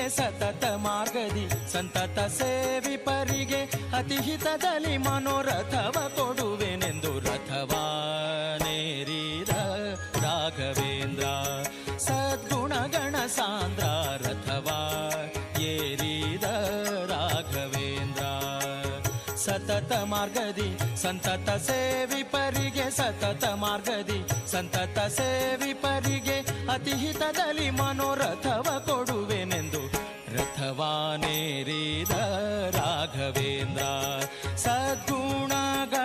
ಪರಿಗೆ ಸತತ ಮಾರ್ಗದಿ ಸಂತತ ಸೇವಿಪರಿಗೆ ಅತಿಹಿತದಲ್ಲಿ ಮನೋರಥವ ಕೊಡುವೆನೆಂದು ರಥವಾನೇರಿದ ರಾಘವೇಂದ್ರ ಸದ್ಗುಣಗಣ ಸಾಂದ್ರ ರಥವಾ ಏರಿದ ರಾಘವೇಂದ್ರ ಸತತ ಮಾರ್ಗದಿ ಸಂತತ ಸೇವಿಪರಿಗೆ ಸತತ ಮಾರ್ಗದಿ ಸಂತತ ಸೇವಿಪರಿಗೆ ಅತಿಹಿತದಲ್ಲಿ ಮನೋರಥವ ಕೊಡುವೆನೆಂದು ರಥವಾನೇರಿದ ರಾಘವೇಂದ್ರ ಸದ್ಗುಣಗಳ